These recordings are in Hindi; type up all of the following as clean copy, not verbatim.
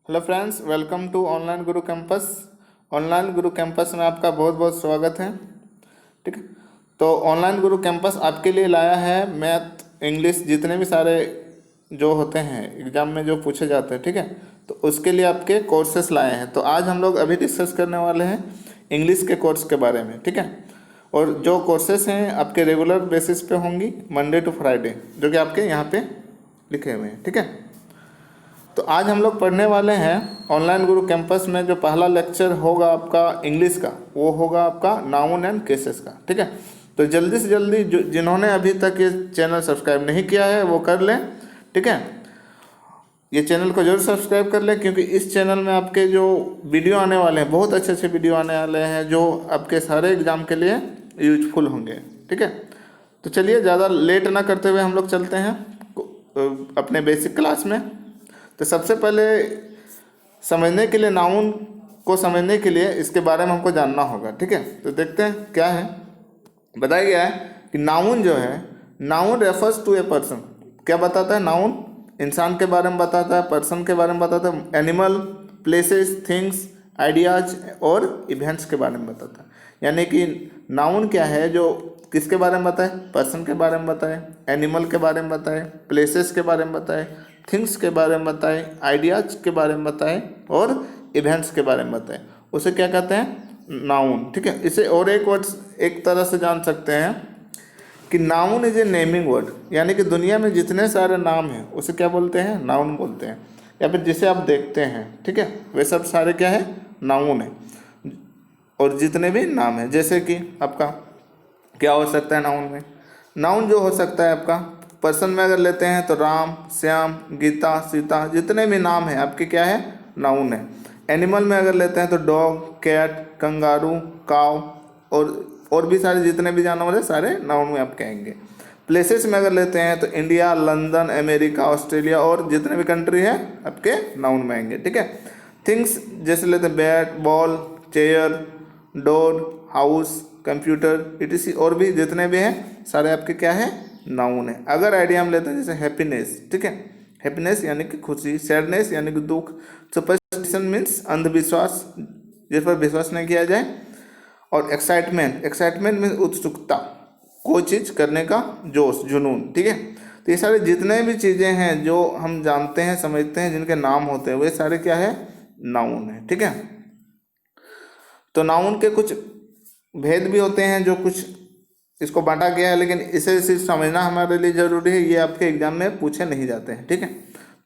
Hello friends, welcome to online Guru campus. Online Guru campus में आपका बहुत बहुत स्वागत है। ठीक है, तो ऑनलाइन गुरु कैंपस आपके लिए लाया है मैथ, इंग्लिश, जितने भी सारे जो होते हैं एग्ज़ाम में जो पूछे जाते हैं। ठीक है, तो उसके लिए आपके कोर्सेस लाए हैं। तो आज हम लोग अभी डिस्कस करने वाले हैं इंग्लिश के कोर्स के बारे में। ठीक है, और जो कोर्सेस हैं आपके रेगुलर बेसिस पे होंगी, मंडे टू फ्राइडे, जो कि आपके यहाँ पे लिखे हुए हैं। ठीक है, तो आज हम लोग पढ़ने वाले हैं ऑनलाइन गुरु कैंपस में जो पहला लेक्चर होगा आपका इंग्लिश का, वो होगा आपका नाउन एंड केसेस का। ठीक है, तो जल्दी से जल्दी जिन्होंने अभी तक ये चैनल सब्सक्राइब नहीं किया है वो कर लें। ठीक है, ये चैनल को जरूर सब्सक्राइब कर लें, क्योंकि इस चैनल में आपके जो वीडियो आने वाले हैं, बहुत अच्छे अच्छे वीडियो आने वाले हैं जो आपके सारे एग्ज़ाम के लिए यूजफुल होंगे। ठीक है, तो चलिए ज़्यादा लेट ना करते हुए हम लोग चलते हैं अपने बेसिक क्लास में। तो सबसे पहले समझने के लिए, नाउन को समझने के लिए इसके बारे में हमको जानना होगा। ठीक है, तो देखते हैं क्या है। बताया गया है कि नाउन जो है, noun refers to a person. क्या बताता है? नाउन इंसान के बारे में बताता है, पर्सन के बारे में बताता है, एनिमल, प्लेसेस, थिंग्स, आइडियाज और इवेंट्स के बारे में बताता है। यानी कि नाउन क्या है, जो किसके बारे में बताए? पर्सन के बारे में बताए, एनिमल के बारे में बताए, प्लेसेस के बारे में बताए, थिंग्स के बारे में बताए, आइडियाज के बारे में बताए और इवेंट्स के बारे में बताए। उसे क्या कहते हैं? नाउन। ठीक है, इसे और एक वर्ड, एक तरह से जान सकते हैं कि noun is a naming word. यानी कि दुनिया में जितने सारे नाम हैं उसे क्या बोलते हैं? नाउन बोलते हैं। या फिर जिसे आप देखते हैं, ठीक है, वे सब सारे क्या है? नाउन है। और जितने भी नाम हैं, जैसे कि आपका क्या हो सकता है नाउन में? नाउन जो हो सकता है आपका, पर्सन में अगर लेते हैं तो राम, श्याम, गीता, सीता, जितने भी नाम हैं आपके क्या है? नाउन है। एनिमल में अगर लेते हैं तो डॉग, कैट, कंगारू, काव और भी सारे जितने भी जानवर हैं सारे नाउन में आपके आएंगे। प्लेसेस में अगर लेते हैं तो इंडिया, लंदन, अमेरिका, ऑस्ट्रेलिया और जितने भी कंट्री है आपके नाउन में आएंगे। ठीक है, थिंग्स जैसे लेते हैं bat, ball, chair, door, house, computer, etc. और भी जितने भी हैं सारे आपके क्या है? नाउन है। अगर आइडिया हम लेते हैं जैसे हैप्पीनेस, ठीक है, हैप्पीनेस यानी कि खुशी, सैडनेस यानी कि दुख, सुपरस्टिशन मीन्स अंधविश्वास जिस पर विश्वास नहीं किया जाए, और एक्साइटमेंट, एक्साइटमेंट मीन्स उत्सुकता, कोई चीज़ करने का जोश, जुनून। ठीक है, तो ये सारे जितने भी चीज़ें हैं जो हम जानते हैं, समझते हैं, जिनके नाम होते हैं, वे सारे क्या है? नाउन है। ठीक है, तो नाउन के कुछ भेद भी होते हैं, जो कुछ इसको बांटा गया है, लेकिन इसे सिर्फ समझना हमारे लिए ज़रूरी है। ये आपके एग्जाम में पूछे नहीं जाते हैं। ठीक है,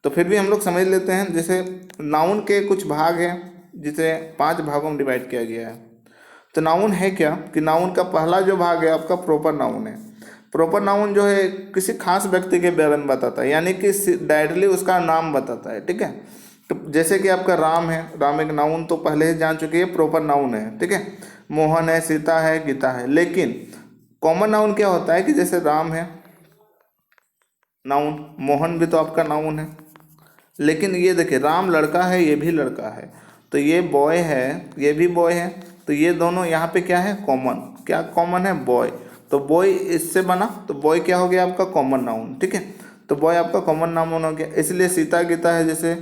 तो फिर भी हम लोग समझ लेते हैं। जैसे नाउन के कुछ भाग हैं जिसे 5 भागों में डिवाइड किया गया है। तो नाउन है क्या कि नाउन का पहला जो भाग है आपका प्रॉपर नाउन है। प्रॉपर नाउन जो है किसी खास व्यक्ति के बारे में बताता है, यानी कि डायरेक्टली उसका नाम बताता है। ठीक है, तो जैसे कि आपका राम है, राम एक नाउन तो पहले ही जान चुके हैं, प्रॉपर नाउन है। ठीक है, मोहन है, सीता है, गीता है। लेकिन कॉमन नाउन क्या होता है कि जैसे राम है नाउन, मोहन भी तो आपका नाउन है, लेकिन ये देखिए राम लड़का है, ये भी लड़का है, तो ये बॉय है, ये भी बॉय है, तो ये दोनों यहाँ पे क्या है? कॉमन। क्या कॉमन है? बॉय। तो बॉय इससे बना, तो बॉय क्या हो गया आपका? Common noun. ठीक है, तो बॉय आपका कॉमन नाउन हो गया। इसलिए सीता, गीता है, जैसे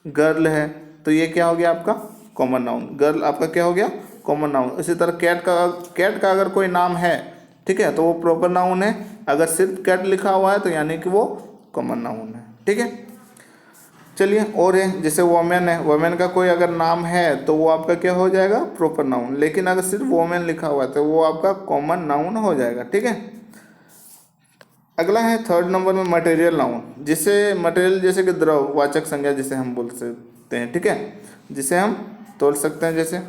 गर्ल है, तो ये क्या हो गया आपका? Common noun. गर्ल आपका क्या हो गया? Common noun. इसी तरह कैट का अगर कोई नाम है, ठीक है, तो वो प्रॉपर नाउन है। अगर सिर्फ कैट लिखा हुआ है तो यानी कि वो कॉमन नाउन है। ठीक है, चलिए और है जैसे वोमेन है, वोमेन का कोई अगर नाम है तो वो आपका क्या हो जाएगा? Proper noun. लेकिन अगर सिर्फ वोमेन लिखा हुआ है तो वो आपका कॉमन नाउन हो जाएगा। ठीक है, अगला है 3rd नंबर में मटेरियल नाउन, जिसे मटेरियल जैसे कि द्रव, वाचक संज्ञा जिसे हम बोल सकते हैं। ठीक है, जिसे हम तोल सकते हैं, जैसे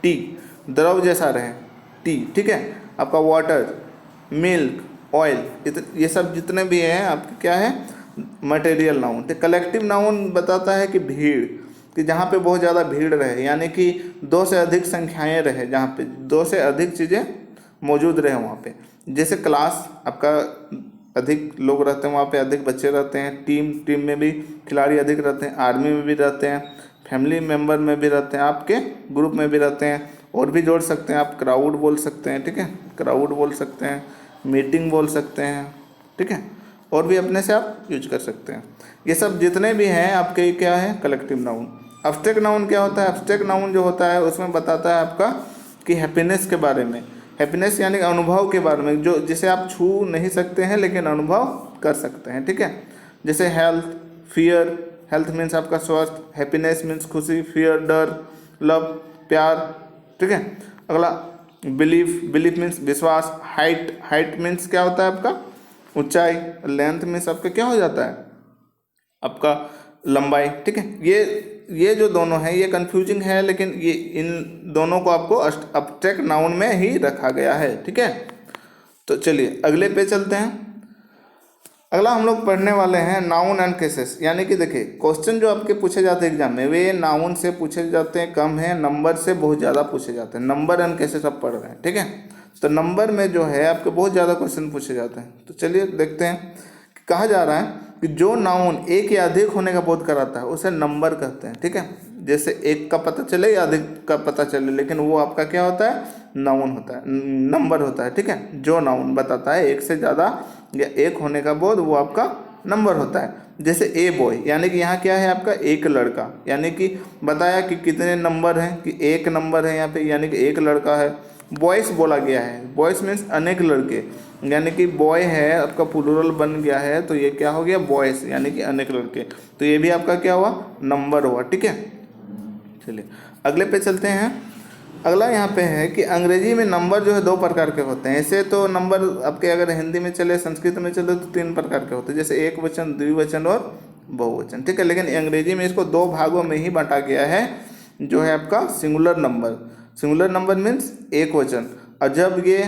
टी, द्रव जैसा रहे, टी। ठीक है, आपका वाटर, मिल्क, ऑयल, ये सब जितने भी हैं आपके क्या है? Material noun. तो कलेक्टिव नाउन बताता है कि भीड़, कि जहाँ पे बहुत ज़्यादा भीड़ रहे, यानी कि 2 से अधिक संख्याएं रहे, जहाँ पे 2 से अधिक चीज़ें मौजूद रहे वहाँ पे। जैसे क्लास आपका अधिक लोग रहते हैं, वहाँ पे अधिक बच्चे रहते हैं। टीम में भी खिलाड़ी अधिक रहते हैं, आर्मी में भी रहते हैं, फैमिली मेम्बर में भी रहते हैं, आपके ग्रुप में भी रहते हैं। और भी जोड़ सकते हैं आप, क्राउड बोल सकते हैं। ठीक है, क्राउड बोल सकते हैं, मीटिंग बोल सकते हैं। ठीक है, और भी अपने से आप यूज कर सकते हैं। ये सब जितने भी हैं आपके क्या है, कलेक्टिव नाउन। एब्स्ट्रैक्ट नाउन क्या होता है? एब्स्ट्रैक्ट नाउन जो होता है उसमें बताता है आपका कि हैप्पीनेस के बारे में, हैप्पीनेस यानी अनुभव के बारे में, जो जिसे आप छू नहीं सकते हैं लेकिन अनुभव कर सकते हैं, ठीक है। जैसे हेल्थ, फियर, हेल्थ मीन्स आपका स्वास्थ्य, हैप्पीनेस मीन्स खुशी, फियर डर, लव प्यार, ठीक है। अगला बिलीफ, बिलीफ मीन्स विश्वास, हाइट, हाइट मीन्स क्या होता है आपका ऊंचाई, लेंथ मीन्स आपका क्या हो जाता है आपका लंबाई, ठीक है। ये जो दोनों हैं ये कंफ्यूजिंग है, लेकिन ये इन दोनों को आपको एब्स्ट्रैक्ट नाउन में ही रखा गया है, ठीक है। तो चलिए अगले पे चलते हैं। अगला हम लोग पढ़ने वाले हैं नाउन एंड केसेस, यानी कि देखिए क्वेश्चन जो आपके पूछे जाते हैं एग्जाम में वे नाउन से पूछे जाते हैं कम है, नंबर से बहुत ज़्यादा पूछे जाते हैं। नंबर एंड केसेस आप पढ़ रहे हैं, ठीक है। तो नंबर में जो है आपके बहुत ज़्यादा क्वेश्चन पूछे जाते हैं। तो चलिए देखते हैं कि कहा जा रहा है कि जो नाउन एक या अधिक होने का बोध कराता है उसे नंबर कहते हैं, ठीक है। जैसे एक का पता चले या अधिक का पता चले, लेकिन वो आपका क्या होता है, नाउन होता है, नंबर होता है, ठीक है। जो नाउन बताता है एक से ज़्यादा या एक होने का बोध वो आपका नंबर होता है। जैसे ए बॉय, यानी कि यहाँ क्या है आपका एक लड़का, यानी कि बताया कि कितने नंबर हैं, कि एक नंबर है यहाँ पे, यानी कि एक लड़का है। बॉयस बोला गया है, बॉयस मीन्स अनेक लड़के, यानी कि बॉय है आपका प्लूरल बन गया है, तो ये क्या हो गया बॉयस, यानी कि अनेक लड़के, तो ये भी आपका क्या हुआ नंबर हुआ, ठीक है। चलिए अगले पे चलते हैं। अगला यहाँ पे है कि अंग्रेजी में नंबर जो है दो प्रकार के होते हैं। ऐसे तो नंबर आपके अगर हिंदी में चले, संस्कृत में चले तो तीन प्रकार के होते हैं, जैसे एक वचन, द्विवचन और बहुवचन, ठीक है। लेकिन अंग्रेजी में इसको दो भागों में ही बांटा गया है, जो है आपका singular number. Singular number means एक वचन। और जब ये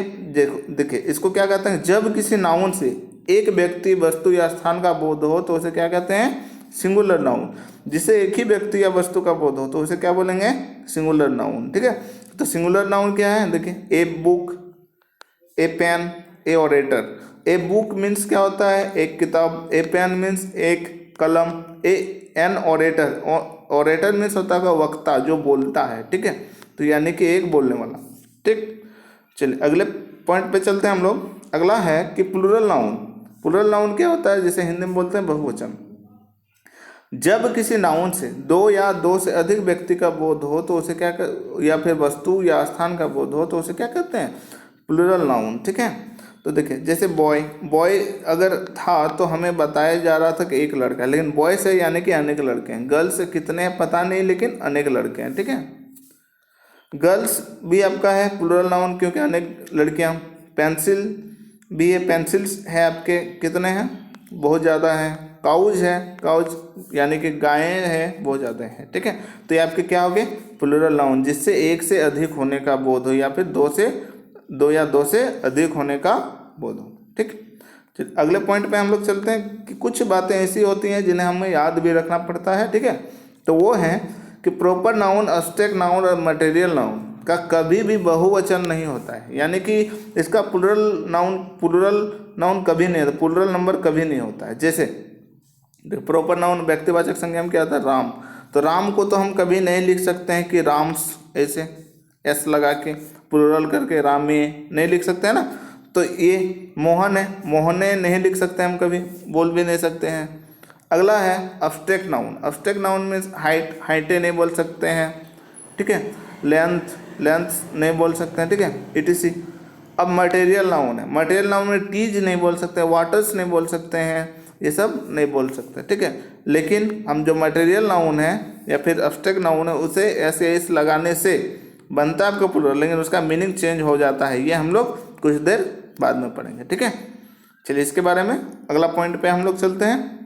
देखिए इसको क्या कहते हैं, जब किसी नाउन से एक व्यक्ति, वस्तु या स्थान का बोध हो तो उसे क्या कहते हैं, सिंगुलर नाउन। जिसे एक ही व्यक्ति या वस्तु का बोध हो तो उसे क्या बोलेंगे, सिंगुलर नाउन, ठीक है। तो सिंगुलर नाउन क्या है, देखिए a book, a pen, a orator. A book means क्या होता है, एक किताब, ए पेन मीन्स एक कलम, एन ऑरेटर, ऑरेटर मीन्स होता है वक्ता जो बोलता है, ठीक है। तो यानी कि एक बोलने वाला, ठीक। चलिए अगले पॉइंट पे चलते हैं हम लोग। अगला है कि प्लूरल नाउन। प्लूरल नाउन क्या होता है, जैसे हिंदी में बोलते हैं बहुवचन। जब किसी नाउन से दो या दो से अधिक व्यक्ति का बोध हो तो उसे क्या या फिर वस्तु या स्थान का बोध हो तो उसे क्या कहते हैं, प्लूरल नाउन, ठीक है। तो देखिए जैसे बॉय, बॉय अगर था तो हमें बताया जा रहा था कि एक लड़का है, लेकिन बॉय से यानी कि अनेक लड़के हैं। गर्ल्स कितने हैं पता नहीं, लेकिन अनेक लड़के हैं, ठीक है। गर्ल्स भी आपका है प्लूरल नाउन क्योंकि अनेक लड़कियां। पेंसिल भी है, पेंसिल्स है आपके कितने हैं, बहुत ज़्यादा हैं। काउज है, काउज यानी कि गायें हैं, बहुत ज़्यादा हैं, ठीक है। तो ये आपके क्या हो गए, प्लूरल नाउन, जिससे एक से अधिक होने का बोध हो या फिर दो या दो से अधिक होने का बोध हो, ठीक। फिर अगले पॉइंट पे हम लोग चलते हैं कि कुछ बातें ऐसी होती हैं जिन्हें हमें याद भी रखना पड़ता है, ठीक है। तो वो है कि प्रॉपर नाउन, एब्स्ट्रैक्ट नाउन और मटेरियल नाउन का कभी भी बहुवचन नहीं होता है, यानी कि इसका प्लूरल नाउन कभी नहीं होता, प्लूरल नंबर कभी नहीं होता है। जैसे प्रॉपर नाउन व्यक्तिवाचक संज्ञा में क्या आता है, राम। तो राम को तो हम कभी नहीं लिख सकते हैं कि राम्स, ऐसे एस लगा के प्लूरल करके रामे नहीं लिख सकते हैं ना। तो ये मोहन है, मोहने नहीं लिख सकते हम, कभी बोल भी नहीं सकते हैं। अगला है abstract noun. Abstract noun means height, हाइटे नहीं बोल सकते हैं, ठीक है। लेंथ, लेंथ नहीं बोल सकते हैं, ठीक है, etc। अब मटेरियल नाउन है, मटेरियल नाउन में टीज नहीं बोल सकते, वाटर्स नहीं बोल सकते हैं, ये सब नहीं बोल सकते, ठीक है। लेकिन हम जो मटेरियल नाउन है या फिर एब्स्ट्रैक्ट नाउन है उसे ऐसे एस लगाने से बनता है आपका प्लूरल, लेकिन उसका मीनिंग चेंज हो जाता है। ये हम लोग कुछ देर बाद में पढ़ेंगे, ठीक है। चलिए इसके बारे में अगला पॉइंट पे हम लोग चलते हैं।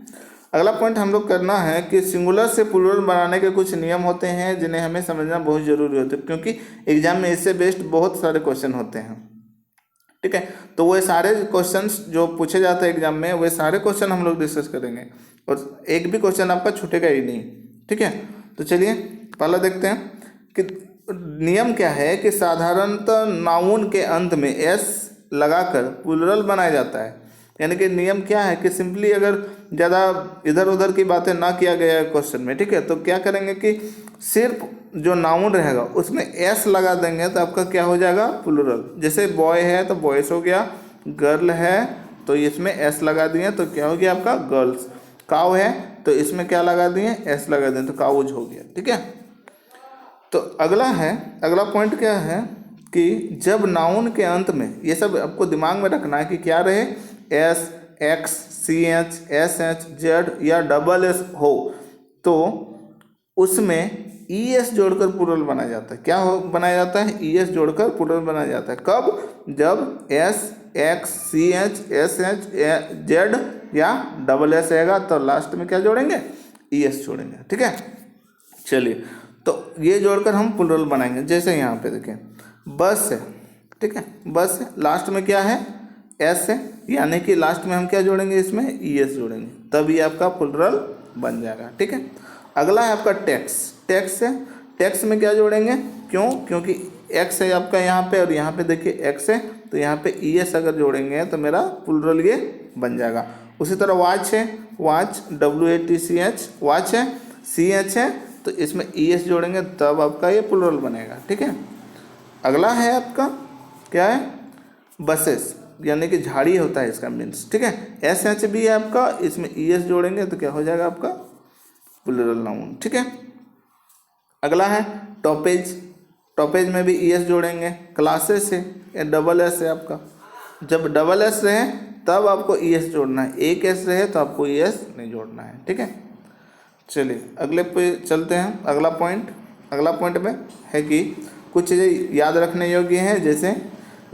अगला पॉइंट हम लोग करना है कि सिंगुलर से प्लूरल बनाने के कुछ नियम होते हैं जिन्हें हमें समझना बहुत ज़रूरी होता है, क्योंकि एग्जाम में इससे बेस्ड बहुत सारे क्वेश्चन होते हैं, ठीक है। तो वो सारे क्वेश्चंस जो पूछे जाते हैं एग्जाम में, वे सारे क्वेश्चन हम लोग डिस्कस करेंगे और एक भी क्वेश्चन आपका छूटेगा ही नहीं, ठीक है। तो चलिए पहला देखते हैं कि नियम क्या है कि साधारणतः नाउन के अंत में एस लगाकर प्लूरल बनाया जाता है। यानी कि नियम क्या है कि सिंपली अगर ज़्यादा इधर उधर की बातें ना किया गया है क्वेश्चन में, ठीक है, तो क्या करेंगे कि सिर्फ जो नाउन रहेगा उसमें एस लगा देंगे तो आपका क्या हो जाएगा, प्लूरल। जैसे बॉय है तो बॉयस हो गया, गर्ल है तो इसमें एस लगा दिए तो क्या हो गया आपका गर्ल्स। काउ है तो इसमें क्या लगा दिए, एस लगा दिए तो काउज हो गया। ठीक है, तो अगला पॉइंट क्या है कि जब नाउन के अंत में, ये सब आपको दिमाग में रखना है कि क्या रहे, S, X, C H, S H, Z या डबल एस हो तो उसमें ई एस जोड़कर प्लूरल बनाया जाता है। क्या हो बनाया जाता है, ई एस जोड़कर प्लूरल बनाया जाता है। कब, जब S, X, C H, S H, Z या डबल एस रहेगा तो लास्ट में क्या जोड़ेंगे, ई एस जोड़ेंगे। ठीक है, चलिए तो ये जोड़कर हम प्लूरल बनाएंगे। जैसे यहाँ पे देखें बस है, ठीक है, बस है, लास्ट में क्या है, एस है, यानी कि लास्ट में हम क्या जोड़ेंगे, इसमें ई एस जोड़ेंगे, तब ये आपका प्लूरल बन जाएगा। ठीक है, अगला है आपका टैक्स। टैक्स है, टैक्स में क्या जोड़ेंगे, क्यों, क्योंकि एक्स है आपका यहाँ पे और यहाँ पे देखिए एक्स है तो यहाँ पे ई एस अगर जोड़ेंगे तो मेरा प्लूरल ये बन जाएगा। उसी तरह वॉच है, वॉच WATCH वॉच है, CH है तो इसमें ई एस जोड़ेंगे तब आपका ये प्लूरल बनेगा। ठीक है, अगला है आपका क्या है, बसेस, यानी कि झाड़ी होता है इसका मीन्स। ठीक है, SH भी है आपका, इसमें ई एस जोड़ेंगे तो क्या हो जाएगा आपका प्लूरल नाउन। ठीक है, अगला है टॉपेज। टॉपेज में भी ई एस जोड़ेंगे। क्लासेस है, या डबल एस है आपका, जब डबल एस रहे तब आपको ई एस जोड़ना है, एक एस रहे तो आपको ई एस नहीं जोड़ना है। ठीक है, चलिए अगले पे चलते हैं। अगला पॉइंट में है कि कुछ चीज़ें याद रखने योग्य हैं, जैसे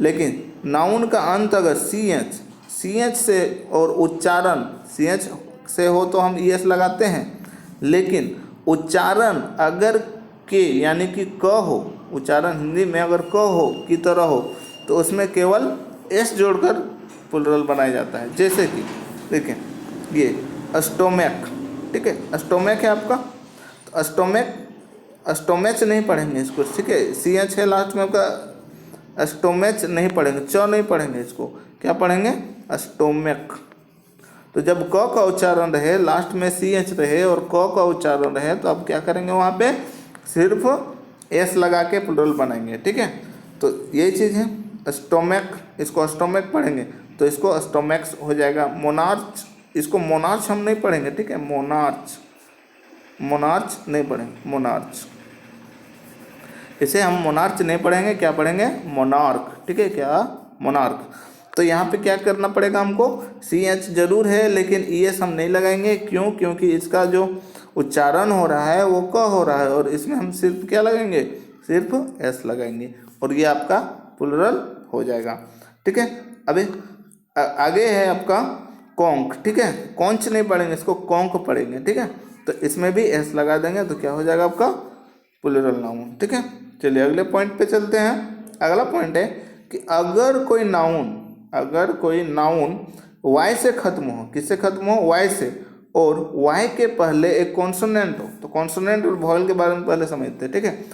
लेकिन नाउन का अंत अगर सी एच से और उच्चारण सी एच से हो तो हम ई एस लगाते हैं, लेकिन उच्चारण अगर के यानी कि क हो, उच्चारण हिंदी में अगर क हो की तरह हो तो उसमें केवल एस जोड़कर प्लूरल बनाया जाता है। जैसे कि देखें ये स्टोमैक, ठीक है, स्टोमैक है आपका तो स्टोमैच नहीं पढ़ेंगे इसको। ठीक है, CH है लास्ट में आपका, स्टोमैच नहीं पढ़ेंगे, च नहीं पढ़ेंगे इसको, क्या पढ़ेंगे, स्टोमैक। तो जब क का उच्चारण रहे, लास्ट में CH रहे और क का उच्चारण रहे तो आप क्या करेंगे, वहाँ पे सिर्फ एस लगा के प्लूरल बनाएंगे। ठीक है, तो यही चीज़ है। स्टोमैक, इसको स्टोमैक पढ़ेंगे तो इसको स्टोमैक्स हो जाएगा। मोनार्च, इसको मोनार्च हम नहीं पढ़ेंगे। ठीक है, मोनार्च नहीं पढ़ेंगे, मोनार्च, इसे हम मोनार्च नहीं पढ़ेंगे, क्या पढ़ेंगे, मोनार्क। ठीक है, क्या, मोनार्क। तो यहाँ पे क्या करना पड़ेगा हमको, CH जरूर है लेकिन ES हम नहीं लगाएंगे। क्यों, क्योंकि इसका जो उच्चारण हो रहा है वो क हो रहा है और इसमें हम सिर्फ क्या लगाएंगे, सिर्फ S लगाएंगे और ये आपका प्लूरल हो जाएगा। ठीक है, अभी आगे है आपका कॉन्क। ठीक है, कॉन्च नहीं पढ़ेंगे, इसको कॉन्क पढ़ेंगे। ठीक है, तो इसमें भी S लगा देंगे तो क्या हो जाएगा आपका प्लूरल नाउन। ठीक है, चलिए अगले पॉइंट पे चलते हैं। अगला पॉइंट है कि अगर कोई नाउन Y से खत्म हो, किससे खत्म हो, Y से, और Y के पहले एक कॉन्सोनेंट हो, तो कॉन्सोनेंट और वॉवेल के बारे में पहले समझते हैं। ठीक है,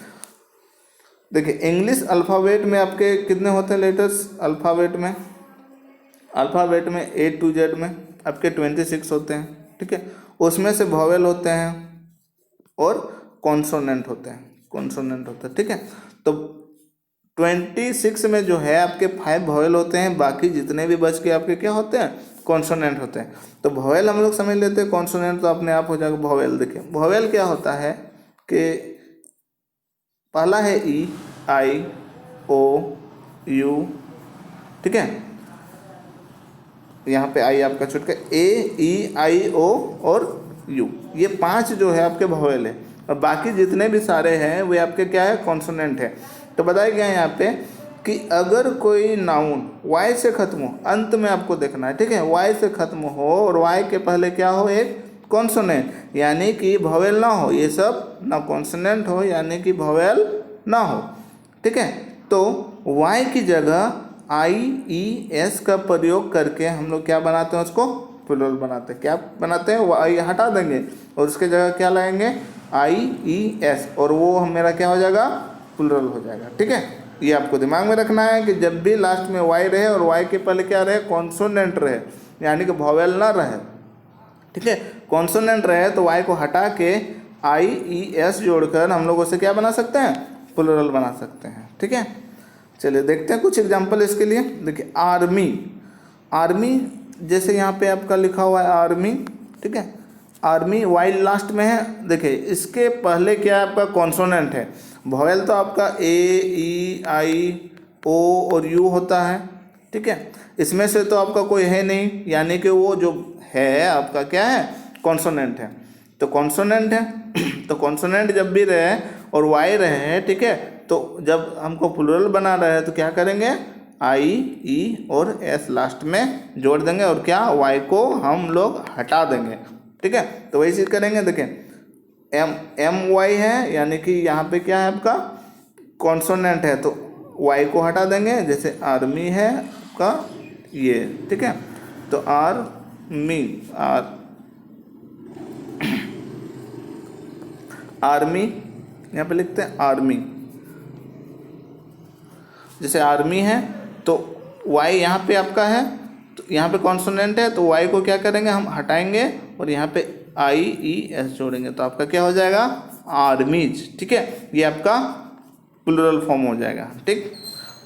देखिए इंग्लिश अल्फ़ाबेट में आपके कितने होते हैं लेटर्स, अल्फ़ाबेट में A to Z में आपके 26 होते हैं। ठीक है, उसमें से वॉवेल होते हैं और कॉन्सोनेंट होते हैं। ठीक है, तो 26 में जो है आपके 5 वॉवेल होते हैं, बाकी जितने भी बच के आपके क्या होते हैं, कॉन्सोनेंट होते हैं। तो वॉवेल हम लोग समझ लेते हैं, कॉन्सोनेंट तो अपने आप हो जाएगा वॉवेल। देखिए वॉवेल क्या होता है कि पहला है E, I, O, U। ठीक है, यहाँ पे I आपका छुटका A, E, I, O और U, ये 5 जो है आपके वॉवेल है और बाकी जितने भी सारे हैं वे आपके क्या है, कॉन्सोनेंट है। तो बताया गया है यहाँ पे कि अगर कोई नाउन Y से खत्म हो, अंत में आपको देखना है। ठीक है, Y से खत्म हो और Y के पहले क्या हो, एक कॉन्सोनेंट यानी कि वॉवेल ना हो, ये सब ना कॉन्सोनेंट हो यानी कि वॉवेल ना हो। ठीक है, तो Y की जगह IES का प्रयोग करके हम लोग क्या बनाते हैं, उसको प्लूरल बनाते हैं। क्या बनाते हैं, Y हटा देंगे और उसके जगह क्या लाएंगे, IES, और वो मेरा क्या हो जाएगा, प्लूरल हो जाएगा। ठीक है, ये आपको दिमाग में रखना है कि जब भी लास्ट में Y रहे और Y के पहले क्या रहे, कॉन्सोनेंट रहे यानी कि वॉवेल ना रहे। ठीक है, कॉन्सोनेंट रहे तो Y को हटा के IES जोड़कर हम लोग उसे क्या बना सकते हैं, प्लूरल बना सकते हैं। ठीक है, चलिए देखते हैं कुछ एग्जांपल इसके लिए। देखिए आर्मी जैसे यहाँ पे आपका लिखा हुआ है आर्मी, ठीक है, आर्मी वाई लास्ट में है। देखिए इसके पहले क्या है आपका कॉन्सोनेंट है। वॉवेल तो आपका ए, ई, आई, ओ और यू होता है, ठीक है। इसमें से तो आपका कोई है नहीं, यानी कि वो जो है आपका क्या है, कॉन्सोनेंट है। तो कॉन्सोनेंट है तो कॉन्सोनेंट जब भी रहे और वाई रहे, ठीक है, तो जब हमको प्लुरल बना रहे हैं तो क्या करेंगे, आई, ई और एस लास्ट में जोड़ देंगे और क्या, वाई को हम लोग हटा देंगे, ठीक है। तो वही चीज़ करेंगे। देखें एम वाई है, यानी कि यहाँ पे क्या है आपका कॉन्सोनेंट है, तो वाई को हटा देंगे। जैसे आर्मी है आपका ये, ठीक है, तो आर्मी, आर्मी यहाँ पे लिखते हैं आर्मी। जैसे आर्मी है तो वाई यहाँ पे आपका है, तो यहाँ पे कॉन्सोनेंट है, तो वाई को क्या करेंगे, हम हटाएंगे और यहाँ पे आई, ई, एस जोड़ेंगे, तो आपका क्या हो जाएगा, आर्मीज, ठीक है। ये आपका प्लुरल फॉर्म हो जाएगा, ठीक।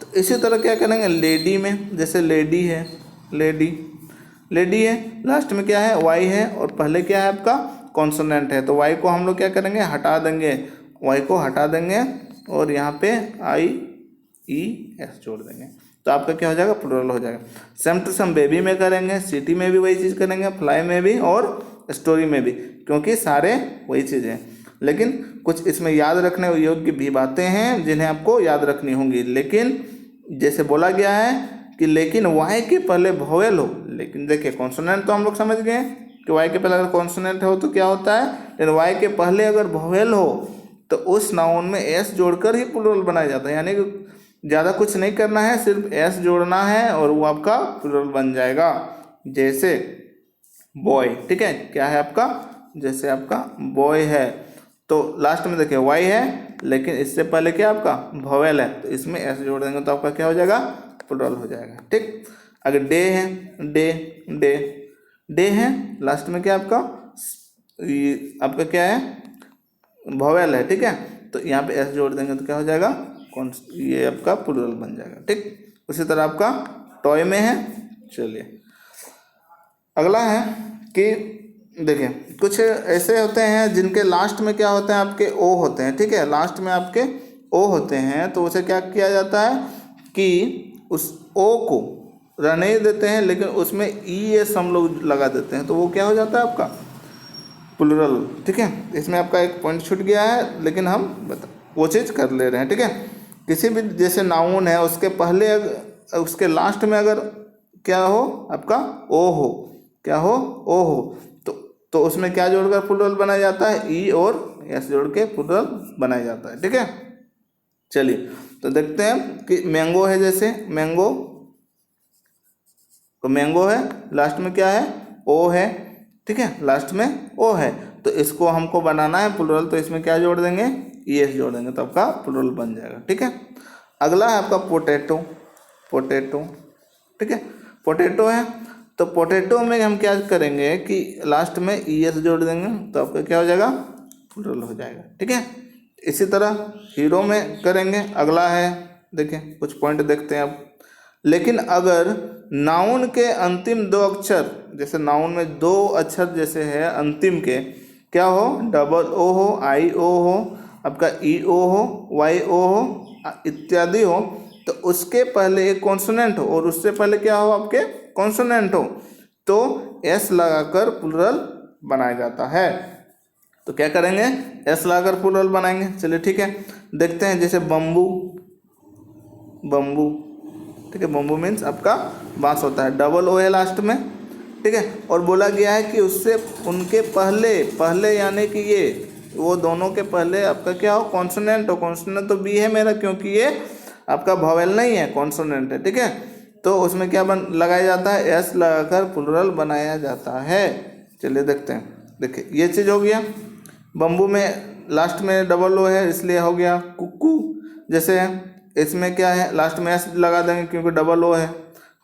तो इसी तरह क्या करेंगे लेडी में, जैसे लेडी है, लेडी है, लास्ट में क्या है, वाई है और पहले क्या है आपका कॉन्सोनेंट है, तो वाई को हम लोग क्या करेंगे, हटा देंगे, वाई को हटा देंगे और यहाँ पे आई, ई, एस जोड़ देंगे, तो आपका क्या हो जाएगा, प्लुरल हो जाएगा। सेम टू सेम बेबी में करेंगे, सिटी में भी वही चीज़ करेंगे, फ्लाई में भी और स्टोरी में भी, क्योंकि सारे वही चीज़ हैं। लेकिन कुछ इसमें याद रखने योग्य भी बातें हैं जिन्हें आपको याद रखनी होंगी। लेकिन जैसे बोला गया है कि लेकिन वाई के पहले वोवेल हो, लेकिन देखिए कॉन्सोनेंट तो हम लोग समझ गए कि वाई के पहले अगर कॉन्सोनेंट हो तो क्या होता है, लेकिन वाई के पहले अगर वोवेल हो तो उस नाउन में एस जोड़कर ही प्लुरल बनाया जाता है, यानी कि ज़्यादा कुछ नहीं करना है, सिर्फ एस जोड़ना है और वो आपका प्लुरल बन जाएगा। जैसे बॉय, ठीक है, क्या है आपका, जैसे आपका बॉय है तो लास्ट में देखिए वाई है, लेकिन इससे पहले क्या आपका वोवेल है, तो इसमें एस जोड़ देंगे तो आपका क्या हो जाएगा, प्लुरल हो जाएगा, ठीक। अगर डे है, डे है, लास्ट में क्या आपका, ये आपका क्या है, वोवेल है, ठीक है, तो यहाँ पे एस जोड़ देंगे तो क्या हो जाएगा, कौन, ये आपका प्लुरल बन जाएगा, ठीक। उसी तरह आपका टॉय में है। चलिए अगला है कि देखिए कुछ ऐसे होते हैं जिनके लास्ट में क्या होते हैं, आपके ओ होते हैं, ठीक है, लास्ट में आपके ओ होते हैं, तो उसे क्या किया जाता है कि उस ओ को रहने देते हैं, लेकिन उसमें ई एस हम लोग लगा देते हैं, तो वो क्या हो जाता है आपका प्लुरल, ठीक है। इसमें आपका एक पॉइंट छूट गया है, लेकिन हम वो चीज़ कर ले रहे हैं, ठीक है। किसी भी जैसे नाउन है उसके पहले उसके लास्ट में अगर क्या हो आपका ओ हो, क्या हो, ओ हो, तो उसमें क्या जोड़कर प्लुरल बनाया जाता है, ई और एस जोड़ के प्लुरल बनाया जाता है, ठीक है। चलिए तो देखते हैं कि मैंगो है, जैसे मैंगो, तो मैंगो है, लास्ट में क्या है, ओ है, ठीक है, लास्ट में ओ है, तो इसको हमको बनाना है प्लुरल, तो इसमें क्या जोड़ देंगे, ई एस जोड़ देंगे, तो आपका प्लुरल बन जाएगा, ठीक है। अगला है आपका पोटैटो, ठीक है, पोटैटो है, तो पोटैटो में हम क्या करेंगे कि लास्ट में ई एस जोड़ देंगे, तो आपका क्या हो जाएगा, प्लुरल हो जाएगा, ठीक है। इसी तरह हीरो में करेंगे। अगला है, देखें कुछ पॉइंट देखते हैं अब। लेकिन अगर नाउन के अंतिम दो अक्षर, जैसे नाउन में दो अक्षर जैसे है अंतिम के, क्या हो, डबल ओ हो, आई ओ हो, आपका ई ओ हो, वाई ओ हो इत्यादि हो, तो उसके पहले एक कॉन्सोनेंट हो और उससे पहले क्या हो, आपके कॉन्सोनेंट हो, तो एस लगाकर प्लुरल बनाया जाता है। तो क्या करेंगे, एस लगाकर प्लुरल बनाएंगे। चलिए ठीक है, देखते हैं। जैसे बम्बू, ठीक है, बम्बू मीन्स आपका बांस होता है, डबल ओ है लास्ट में, ठीक है। और बोला गया है कि उससे उनके पहले यानी कि ये वो दोनों के पहले आपका क्या हो, कॉन्सोनेंट हो। कॉन्सोनेंट तो बी है मेरा, क्योंकि ये आपका वोवेल नहीं है, कॉन्सोनेंट है, ठीक है। तो उसमें क्या लगाया जाता है, एस लगाकर प्लुरल बनाया जाता है। चलिए देखते हैं। देखिए ये चीज़ हो गया, बम्बू में लास्ट में डबल ओ है इसलिए हो गया। कुक्कू जैसे इसमें क्या है, लास्ट में एस लगा देंगे क्योंकि डबल ओ है।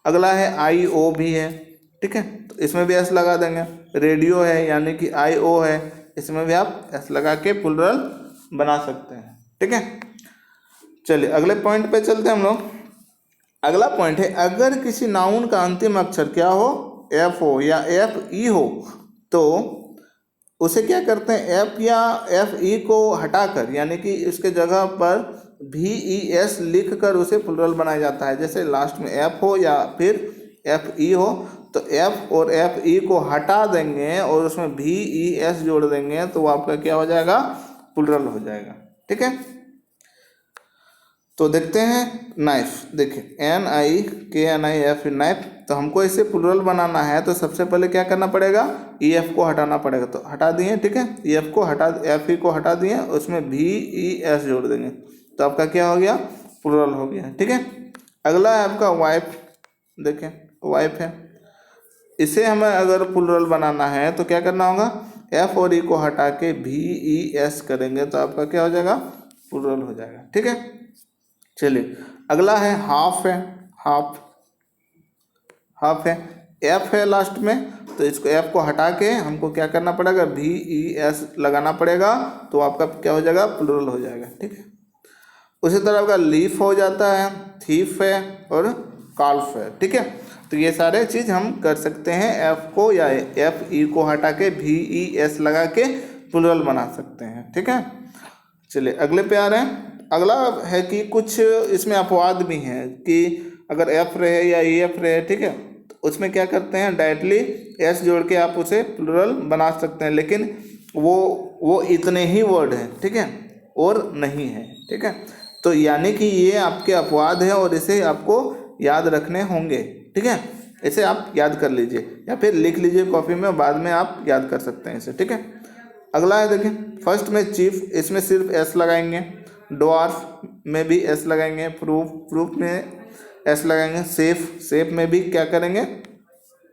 अगला है आई ओ भी है, ठीक है, तो इसमें भी एस लगा देंगे। रेडियो है यानी कि आई ओ है, इसमें भी आप एस लगा के प्लुरल बना सकते हैं, ठीक है। चलिए अगले पॉइंट पे चलते हैं हम लोग। अगला पॉइंट है, अगर किसी नाउन का अंतिम अक्षर क्या हो, एफ हो या एफ ई हो तो उसे क्या करते हैं, एफ या एफ ई को हटाकर यानी कि उसके जगह पर भी ई एस लिख कर उसे प्लुरल बनाया जाता है। जैसे लास्ट में एफ हो या फिर एफ ई हो तो एफ और एफ ई को हटा देंगे और उसमें भी ई एस जोड़ देंगे तो वो आपका क्या हो जाएगा, प्लुरल हो जाएगा। ठीक है, तो देखते हैं नाइफ। देखिए NIKNIF नाइफ, तो हमको इसे प्लुरल बनाना है तो सबसे पहले क्या करना पड़ेगा, EF को हटाना पड़ेगा। तो हटा दिए, ठीक है, EF को हटा, FE को हटा दिए, उसमें VES जोड़ देंगे तो आपका क्या हो गया, प्लुरल हो गया। ठीक है, अगला है आपका वाइफ। देखें वाइफ है, इसे हमें अगर प्लुरल बनाना है तो क्या करना होगा, F और E को हटा के VES करेंगे तो आपका क्या हो जाएगा, प्लुरल हो जाएगा। ठीक है, चलिए अगला है हाफ है। हाफ है, एफ है लास्ट में तो इसको एफ को हटा के हमको क्या करना पड़ेगा, VES लगाना पड़ेगा तो आपका क्या हो जाएगा, प्लुरल हो जाएगा। ठीक है, उसी तरह आपका लीफ हो जाता है, थीफ है और काल्फ है। ठीक है, तो ये सारे चीज़ हम कर सकते हैं, एफ को या FE को हटा के VES लगा के प्लुरल बना सकते हैं। ठीक है, चलिए अगले पे आ रहे हैं। अगला है कि कुछ इसमें अपवाद भी हैं कि अगर एफ रहे या EF रहे, ठीक है, तो उसमें क्या करते हैं, डायरेक्टली S जोड़ के आप उसे प्लुरल बना सकते हैं, लेकिन वो इतने ही वर्ड हैं, ठीक है, और नहीं है। ठीक है, तो यानी कि ये आपके अपवाद है और इसे आपको याद रखने होंगे। ठीक है, इसे आप याद कर लीजिए या फिर लिख लीजिए कॉपी में, बाद में आप याद कर सकते हैं इसे। ठीक है, अगला है देखिए, फर्स्ट में चीफ, इसमें सिर्फ S लगाएंगे, ड्वार्फ में भी S लगाएंगे, प्रूफ में S लगाएंगे, सेफ में भी क्या करेंगे,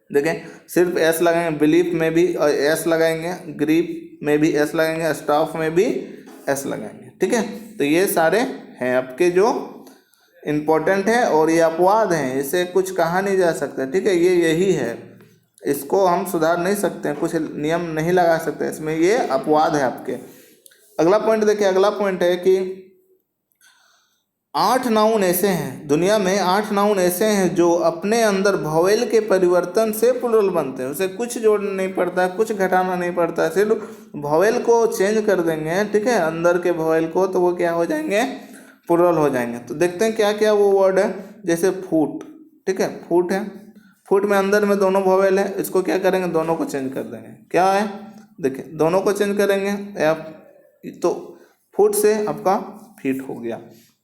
देखें सिर्फ S लगाएंगे, बिलीफ में भी S लगाएंगे, ग्रीप में भी S लगाएंगे, स्टाफ में भी S लगाएंगे। ठीक है, तो ये सारे हैं आपके जो इम्पोर्टेंट है और ये अपवाद हैं, इसे कुछ कहा नहीं जा सकता। ठीक है, ये यही है, इसको हम सुधार नहीं सकते हैं, कुछ नियम नहीं लगा सकते, इसमें ये अपवाद है आपके। अगला पॉइंट देखिए, अगला पॉइंट है कि 8 नाउन ऐसे हैं, दुनिया में 8 नाउन ऐसे हैं जो अपने अंदर वोवेल के परिवर्तन से प्लुरल बनते हैं। उसे कुछ जोड़ना नहीं पड़ता, कुछ घटाना नहीं पड़ता, सिर्फ वोवेल को चेंज कर देंगे, ठीक है, अंदर के वोवेल को, तो वो क्या हो जाएंगे, प्लुरल हो जाएंगे। तो देखते हैं क्या क्या वो वर्ड है। जैसे फूट, ठीक है, फूट है, फूट में अंदर में दोनों वोवेल है, इसको क्या करेंगे, दोनों को चेंज कर देंगे। क्या है, देखिए दोनों को चेंज करेंगे, तो फुट से आपका फीट हो गया।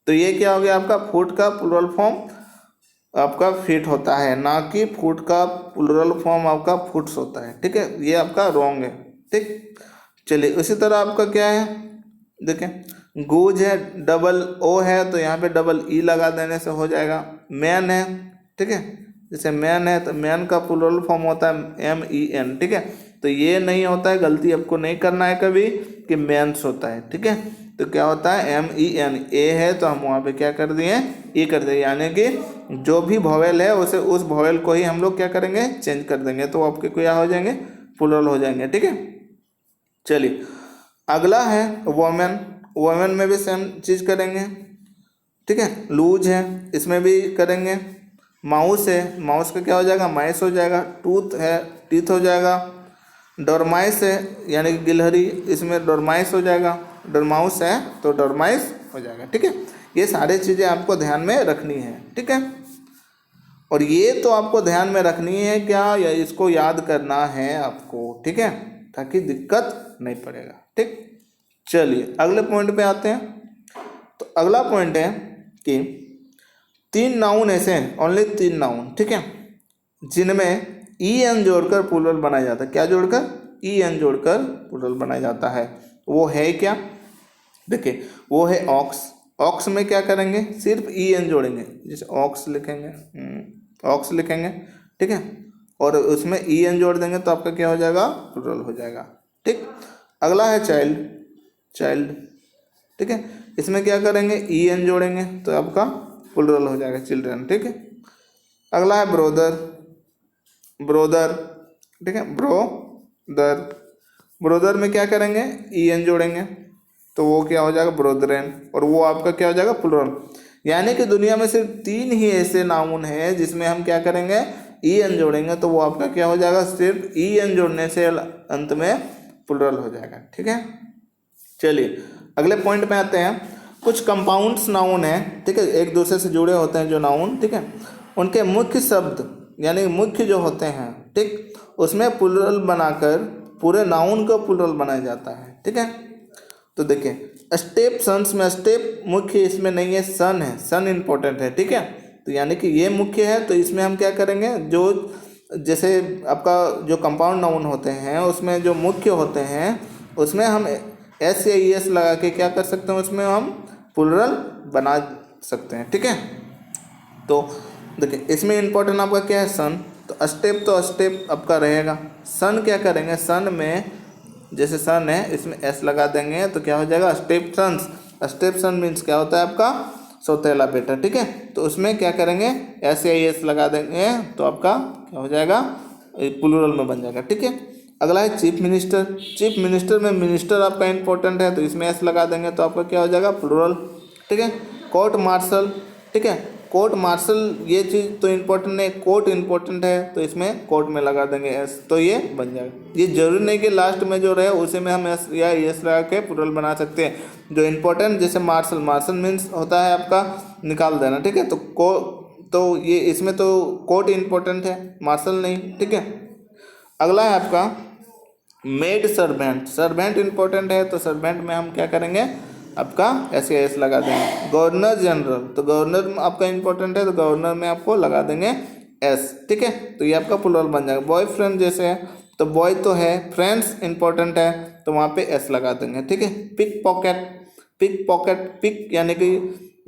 तो ये क्या हो गया, आपका फुट का प्लुरल फॉर्म आपका फीट होता है, ना कि फुट का प्लुरल फॉर्म आपका फुट्स होता है। ठीक है, ये आपका रॉन्ग है। ठीक, चलिए उसी तरह आपका क्या है, देखें गूज है, डबल O है तो यहाँ पे डबल E लगा देने से हो जाएगा। मैन है, ठीक है, जैसे मैन है तो मैन का प्लुरल फॉर्म होता है MEN। ठीक है, तो ये नहीं होता है, गलती आपको नहीं करना है कभी कि मेंस होता है। ठीक है, तो क्या होता है MEN, A है तो हम वहाँ पे क्या कर दिए, E कर दिए, यानी कि जो भी वोवेल है उसे उस वोवेल को ही हम लोग क्या करेंगे, चेंज कर देंगे, तो आपके क्या हो जाएंगे, प्लुरल हो जाएंगे। ठीक है, चलिए अगला है वोमेन। वोमेन में भी सेम चीज़ करेंगे। ठीक है, लूज है, इसमें भी करेंगे। माउस है, माउस का क्या हो जाएगा, माइस हो जाएगा। टूथ है, टीथ हो जाएगा। डोरमाइस है यानी कि गिलहरी, इसमें डोरमाइस हो जाएगा। डोरमाउस है तो डोरमाइस हो जाएगा। ठीक है, ये सारी चीज़ें आपको ध्यान में रखनी है। ठीक है, और ये तो आपको ध्यान में रखनी है क्या, या इसको याद करना है आपको। ठीक है, ताकि दिक्कत नहीं पड़ेगा। ठीक, चलिए अगले पॉइंट पे आते हैं। तो अगला पॉइंट है कि 3 नाउन ऐसे हैं, ओनली 3 नाउन, ठीक है, जिनमें EN जोड़कर प्लुरल बनाया जाता है। क्या जोड़कर, EN जोड़कर प्लुरल बनाया जाता है। वो है क्या, देखिए वो है ऑक्स। ऑक्स में क्या करेंगे, सिर्फ EN जोड़ेंगे, जैसे ऑक्स लिखेंगे, ऑक्स लिखेंगे, ठीक है, और उसमें EN जोड़ देंगे तो आपका क्या हो जाएगा, प्लुरल हो जाएगा। ठीक, अगला है चाइल्ड। चाइल्ड, ठीक है, इसमें क्या करेंगे, EN जोड़ेंगे तो आपका प्लुरल हो जाएगा, चिल्ड्रन। ठीक है, अगला है ब्रोदर। ब्रोदर, ठीक है, ब्रोदर। ब्रोदर में क्या करेंगे, EN जोड़ेंगे तो वो क्या हो जाएगा, ब्रोदरेन, और वो आपका क्या हो जाएगा, प्लुरल। यानी कि दुनिया में सिर्फ 3 ही ऐसे नाउन हैं जिसमें हम क्या करेंगे, ई एन जोड़ेंगे तो वो आपका क्या हो जाएगा, सिर्फ ई एन जोड़ने से अंत में प्लुरल हो जाएगा। ठीक है, चलिए अगले पॉइंट पे आते हैं। कुछ कंपाउंड्स नाउन है, ठीक है, एक दूसरे से जुड़े होते हैं जो नाउन, ठीक है, उनके मुख्य शब्द यानी मुख्य जो होते हैं, ठीक, उसमें प्लुरल बनाकर पूरे नाउन को प्लुरल बनाया जाता है। ठीक है, तो देखिए स्टेप सन्स में स्टेप मुख्य इसमें नहीं है, सन है, सन इंपॉर्टेंट है। ठीक है, तो यानी कि ये मुख्य है, तो इसमें हम क्या करेंगे, जो जैसे आपका जो कंपाउंड नाउन होते हैं उसमें जो मुख्य होते हैं उसमें हम एस या ई एस लगा के क्या कर सकते हैं, उसमें हम प्लुरल बना सकते हैं। ठीक है, तो देखिए इसमें इंपॉर्टेंट आपका क्या है, सन, तो स्टेप आपका रहेगा। सन क्या करेंगे, सन में जैसे सन है इसमें एस लगा देंगे तो क्या हो जाएगा, step sons. Step son means क्या होता है आपका, सौतेला बेटा। ठीक है, तो उसमें क्या करेंगे, एस या एस लगा देंगे तो आपका क्या हो जाएगा, प्लुरल में बन जाएगा। ठीक है, अगला है चीफ मिनिस्टर। चीफ मिनिस्टर में मिनिस्टर आपका इंपॉर्टेंट है तो इसमें एस लगा देंगे तो आपका क्या हो जाएगा, प्लुरल। ठीक है, कोर्ट मार्शल, ठीक है, कोर्ट मार्शल ये चीज़ तो इम्पोर्टेंट है, कोर्ट इम्पोर्टेंट है तो इसमें कोर्ट में लगा देंगे एस तो ये बन जाएगा। ये जरूरी नहीं कि लास्ट में जो रहे उसी में हम एस या एस लगा के प्लुरल बना सकते हैं। जो इम्पोर्टेंट जैसे मार्शल, मार्शल मीन्स होता है आपका निकाल देना। ठीक है, तो ये इसमें तो कोर्ट इम्पोर्टेंट है, मार्शल नहीं। ठीक है, अगला है आपका मेड सर्वेंट। सर्वेंट इंपॉर्टेंट है तो सर्वेंट में हम क्या करेंगे, आपका एस या एस लगा देंगे। गवर्नर जनरल, तो गवर्नर आपका इंपॉर्टेंट है तो गवर्नर में आपको लगा देंगे एस। ठीक है, तो ये आपका प्लुरल बन जाएगा। बॉयफ्रेंड जैसे है तो बॉय तो है, फ्रेंड्स इंपॉर्टेंट है तो वहाँ पे एस लगा देंगे। ठीक है, pick pocket, pick pocket, pick यानी कि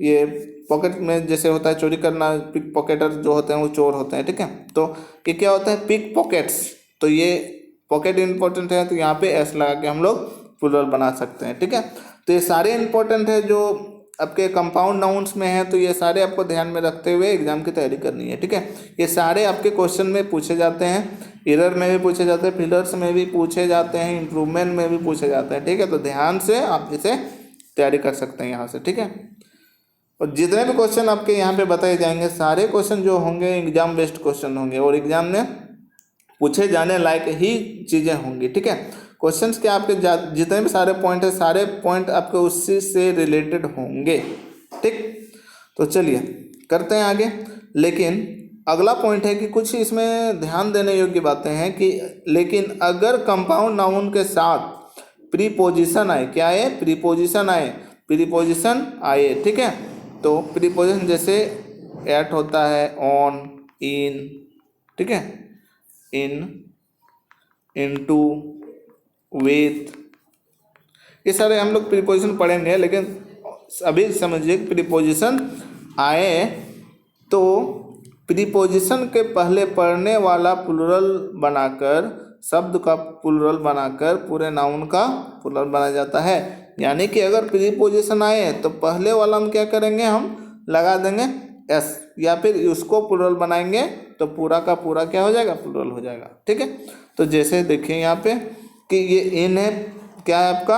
ये पॉकेट में जैसे होता है चोरी करना, पिक पॉकेटर जो होते हैं वो चोर होते हैं। ठीक है, तो ये क्या होता है, पिक पॉकेट्स, तो ये पॉकेट इंपॉर्टेंट है तो यहाँ पे एस लगा के हम लोग प्लुरल बना सकते हैं। ठीक है, तो ये सारे इंपॉर्टेंट है जो आपके कंपाउंड नाउन्स में है, तो ये सारे आपको ध्यान में रखते हुए एग्जाम की तैयारी करनी है। ठीक है, ये सारे आपके क्वेश्चन में पूछे जाते हैं, एरर में भी पूछे जाते हैं, फिलर्स में भी पूछे जाते हैं, इम्प्रूवमेंट में भी पूछे जाते हैं। ठीक है, तो ध्यान से आप इसे तैयारी कर सकते हैं यहाँ से। ठीक है, और जितने भी क्वेश्चन आपके यहाँ पे बताए जाएंगे सारे क्वेश्चन जो होंगे एग्जाम बेस्ड क्वेश्चन होंगे और एग्जाम में पूछे जाने लायक ही चीज़ें होंगी। ठीक है, क्वेश्चंस के आपके जितने भी सारे पॉइंट है सारे पॉइंट आपके उसी से रिलेटेड होंगे। ठीक, तो चलिए करते हैं आगे। लेकिन अगला पॉइंट है कि कुछ इसमें ध्यान देने योग्य बातें हैं कि लेकिन अगर कंपाउंड नाउन के साथ प्रीपोजिशन आए, क्या आए, प्रीपोजिशन आए, प्रीपोजिशन आए। ठीक है, तो प्रीपोजिशन जैसे एट होता है, ऑन, इन, ठीक है, इन, इनटू, विथ, ये सारे हम लोग प्रीपोजिशन पढ़ेंगे। लेकिन अभी समझिए प्रीपोजिशन आए तो प्रीपोजिशन के पहले पढ़ने वाला प्लुरल बनाकर, शब्द का प्लुरल बनाकर पूरे नाउन का प्लुरल बनाया जाता है। यानी कि अगर प्रीपोजिशन आए तो पहले वाला हम क्या करेंगे, हम लगा देंगे एस, या फिर उसको प्लुरल बनाएंगे तो पूरा का पूरा क्या हो जाएगा, प्लुरल हो जाएगा। ठीक है, तो जैसे देखिए यहाँ पे कि ये इन है, क्या है आपका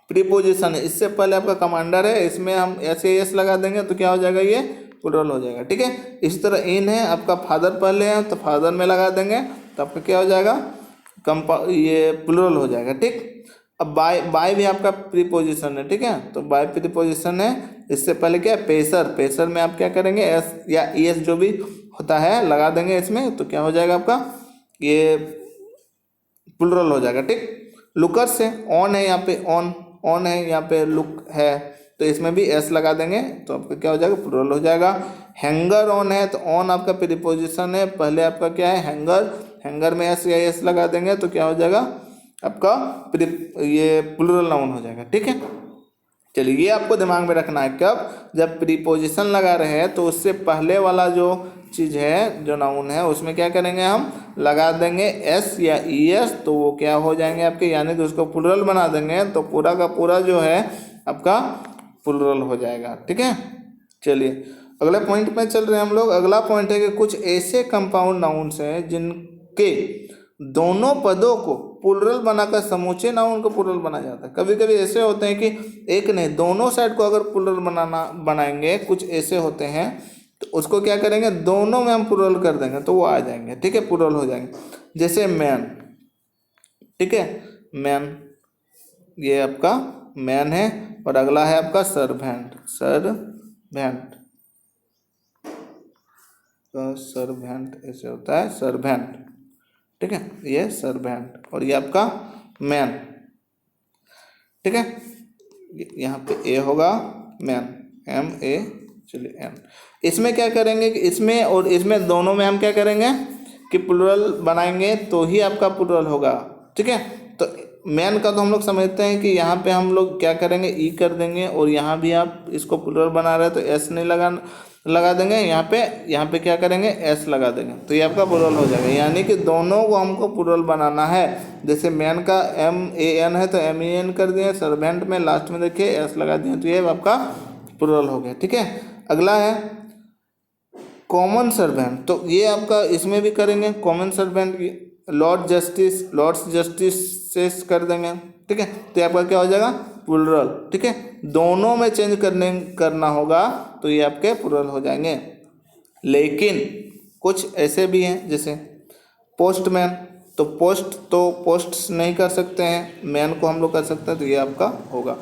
प्रीपोजिशन है, इससे पहले आपका कमांडर है, इसमें हम ऐसे एस लगा देंगे तो क्या हो जाएगा, ये प्लुरल हो जाएगा। ठीक है, इस तरह इन है, आपका फादर पहले है तो फादर में लगा देंगे तो आपका क्या हो जाएगा, ये प्लुरल हो जाएगा। ठीक, अब बाय भी आपका प्रीपोजिशन है। ठीक है, तो बाय प्रीपोजिशन है, इससे पहले क्या है, पेसर, पेसर में आप क्या करेंगे, एस या एस जो भी होता है लगा देंगे इसमें तो क्या हो जाएगा आपका, ये प्लुरल हो जाएगा। ठीक, लुकर से ऑन है, यहाँ पे ऑन, ऑन है, यहाँ पे लुक है तो इसमें भी एस लगा देंगे तो आपका क्या हो जाएगा, प्लुरल हो जाएगा। हैंगर ऑन है तो ऑन आपका प्रीपोजिशन है, पहले आपका क्या है, हैंगर, हैंगर में एस या एस लगा देंगे तो क्या हो जाएगा आपका ये प्लुरल नाउन हो जाएगा। ठीक है, चलिए ये आपको दिमाग में रखना है, कब, जब प्रीपोजिशन लगा रहे हैं तो उससे पहले वाला जो चीज़ है, जो नाउन है, उसमें क्या करेंगे, हम लगा देंगे एस या ई एस तो वो क्या हो जाएंगे आपके, यानी कि उसको प्लुरल बना देंगे तो पूरा का पूरा जो है आपका प्लुरल हो जाएगा। ठीक है, चलिए अगले पॉइंट पे चल रहे हैं हम लोग। अगला पॉइंट है कि कुछ ऐसे कंपाउंड नाउन्स हैं जिनके दोनों पदों को प्लुरल बनाकर समूचे नाउन को प्लुरल बनाया जाता है। कभी कभी ऐसे होते हैं कि एक नहीं दोनों साइड को अगर प्लुरल बनाएंगे, कुछ ऐसे होते हैं तो उसको क्या करेंगे, दोनों में हम प्लूरल कर देंगे तो वो आ जाएंगे, ठीक है, प्लूरल हो जाएंगे। जैसे मैन, ठीक है, मैन, ये आपका मैन है, और अगला है आपका सर्वेंट, सर्वेंट, सर्वेंट ऐसे होता है, सर्वेंट, ठीक है, ये सर्वेंट, और ये आपका मैन, ठीक है, यहाँ पे ए होगा मैन, एम ए, चलिए एन। इसमें क्या करेंगे कि इसमें और इसमें दोनों में हम क्या करेंगे कि प्लूरल बनाएंगे तो ही आपका प्लूरल होगा, ठीक है। तो मैन का तो हम लोग समझते हैं कि यहाँ पे हम लोग क्या करेंगे, ई कर देंगे, और यहाँ भी आप इसको प्लूरल बना रहे हैं तो एस नहीं लगा देंगे, यहाँ पे क्या करेंगे, एस लगा देंगे, तो ये आपका प्लूरल हो जाएगा। यानी कि दोनों को हमको प्लूरल बनाना है। जैसे मैन का एम ए एन है तो एम ई एन कर दिए, सर्वेंट में लास्ट में देखिए एस लगा दिए, तो ये आपका प्लूरल हो गया, ठीक है। अगला है कॉमन सर्वेंट, तो ये आपका इसमें भी करेंगे common servant, lord justice, lords justice कर देंगे, ठीक है, तो ये आपका क्या हो जाएगा, प्लूरल, ठीक है। दोनों में चेंज करना होगा तो ये आपके प्लूरल हो जाएंगे। लेकिन कुछ ऐसे भी हैं जैसे पोस्टमैन, तो पोस्ट नहीं कर सकते हैं, मैन को हम लोग कर सकते हैं, तो ये आपका होगा,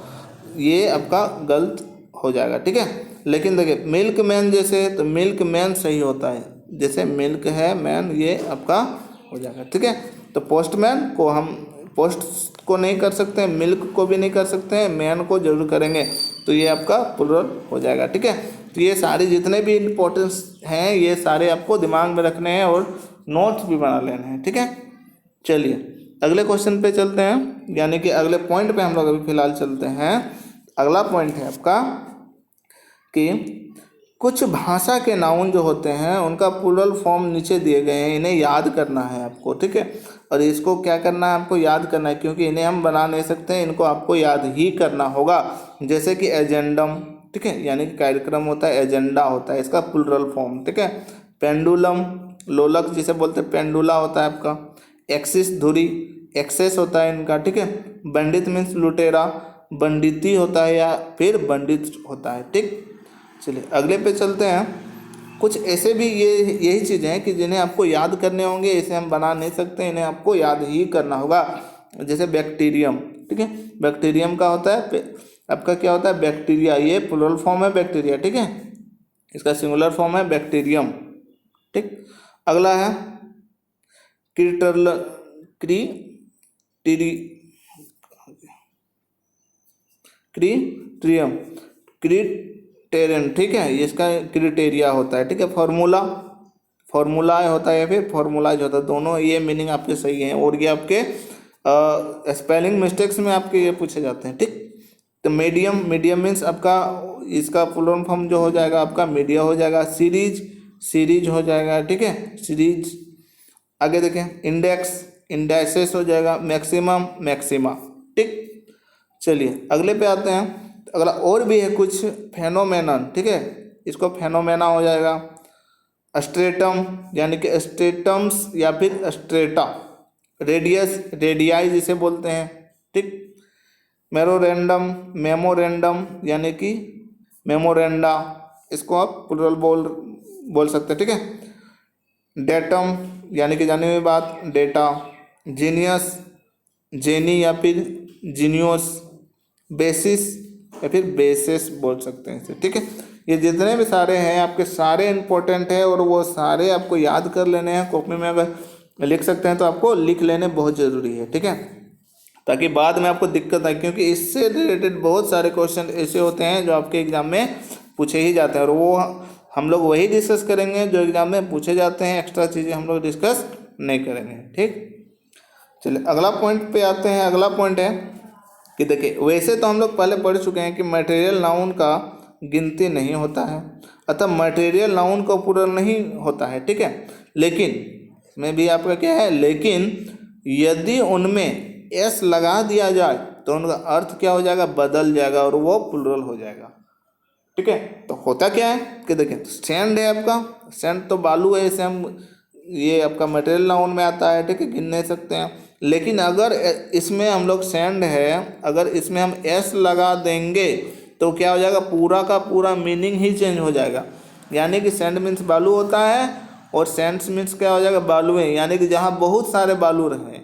ये आपका गलत हो जाएगा, ठीक है। लेकिन देखिए मिल्क मैन जैसे, तो मिल्क मैन सही होता है, जैसे मिल्क है मैन, ये आपका हो जाएगा, ठीक है। तो पोस्टमैन को हम पोस्ट को नहीं कर सकते हैं, मिल्क को भी नहीं कर सकते हैं, मैन को जरूर करेंगे, तो ये आपका प्लूरल हो जाएगा, ठीक है। तो ये सारे जितने भी इम्पोर्टेंस हैं ये सारे आपको दिमाग में रखने हैं और नोट्स भी बना लेने हैं, ठीक है। चलिए अगले क्वेश्चन पे चलते हैं, यानी कि अगले पॉइंट पे हम लोग अभी फिलहाल चलते हैं। अगला पॉइंट है आपका कि कुछ भाषा के नाउन जो होते हैं उनका प्लूरल फॉर्म नीचे दिए गए हैं, इन्हें याद करना है आपको, ठीक है। और इसको क्या करना है, आपको याद करना है, क्योंकि इन्हें हम बना नहीं सकते हैं, इनको आपको याद ही करना होगा। जैसे कि एजेंडम, ठीक है, यानी कि कार्यक्रम होता है, एजेंडा होता है इसका प्लूरल फॉर्म, ठीक है। पेंडुलम, लोलक जिसे बोलते हैं, पेंडुला होता है आपका। एक्सिस, धुरी, एक्सेस होता है इनका, ठीक है। पंडित मीन्स लुटेरा, पंडिती होता है या फिर पंडित होता है, ठीक। चलिए अगले पे चलते हैं। कुछ ऐसे भी यही चीज़ें हैं कि जिन्हें आपको याद करने होंगे, इसे हम बना नहीं सकते, इन्हें आपको याद ही करना होगा। जैसे बैक्टीरियम, ठीक है, बैक्टीरियम का होता है आपका क्या होता है, बैक्टीरिया, ये प्लूरल फॉर्म है बैक्टीरिया, ठीक है, इसका सिंगुलर फॉर्म है बैक्टीरियम, ठीक। अगला है क्रीटेरियम, क्रिटेरियन, ठीक है, ये इसका क्रिटेरिया होता है, ठीक है। फॉर्मूला होता है या फिर फॉर्मूलाइज होता है, दोनों ये मीनिंग आपके सही हैं, और ये आपके स्पेलिंग मिस्टेक्स में आपके ये पूछे जाते हैं, ठीक। तो मीडियम मीन्स आपका इसका प्लूरल फॉर्म जो हो जाएगा आपका मीडिया हो जाएगा। सीरीज हो जाएगा, ठीक है, सीरीज। आगे देखें, इंडेक्सेस हो जाएगा। मैक्सिमा, ठीक। चलिए अगले पे आते हैं। अगला और भी है कुछ फेनोमेनन, ठीक है, इसको फेनोमेना हो जाएगा। स्ट्रेटम यानी कि स्ट्रेटम्स या फिर स्ट्रेटा। रेडियाई जिसे बोलते हैं, ठीक। मेमोरेंडम यानी कि मेमोरेंडा, इसको आप प्लूरल बोल सकते हैं, ठीक है। डेटम यानी कि जानी हुई बात, डेटा। जीनियस, जेनी या फिर जीनियोस। बेसिस या फिर बेसिस बोल सकते हैं इसे, ठीक है। ये जितने भी सारे हैं आपके सारे इंपॉर्टेंट है, और वो सारे आपको याद कर लेने हैं। कॉपी में अगर लिख सकते हैं तो आपको लिख लेने बहुत ज़रूरी है, ठीक है, ताकि बाद में आपको दिक्कत आए, क्योंकि इससे रिलेटेड बहुत सारे क्वेश्चन ऐसे होते हैं जो आपके एग्जाम में पूछे ही जाते हैं, और वो हम लोग वही डिस्कस करेंगे जो एग्जाम में पूछे जाते हैं, एक्स्ट्रा चीज़ें हम लोग डिस्कस नहीं करेंगे, ठीक। चलिए अगला पॉइंट पे आते हैं। अगला पॉइंट है कि देखिए, वैसे तो हम लोग पहले पढ़ चुके हैं कि मटेरियल नाउन का गिनती नहीं होता है, अतः मटेरियल नाउन का प्लूरल नहीं होता है, ठीक है। लेकिन इसमें भी आपका क्या है, लेकिन यदि उनमें एस लगा दिया जाए तो उनका अर्थ क्या हो जाएगा, बदल जाएगा, और वो प्लूरल हो जाएगा, ठीक है। तो होता क्या है कि देखिए, सैंड है आपका, सैंड तो बालू है, इसे हम ये आपका मटेरियल नाउन में आता है, ठीक है, गिन नहीं सकते हैं। लेकिन अगर इसमें हम लोग सैंड है, अगर इसमें हम एस लगा देंगे तो क्या हो जाएगा, पूरा का पूरा मीनिंग ही चेंज हो जाएगा। यानी कि सैंड मीन्स बालू होता है और सैंड्स मीन्स क्या हो जाएगा, बालुएं, यानी कि जहाँ बहुत सारे बालू रहे,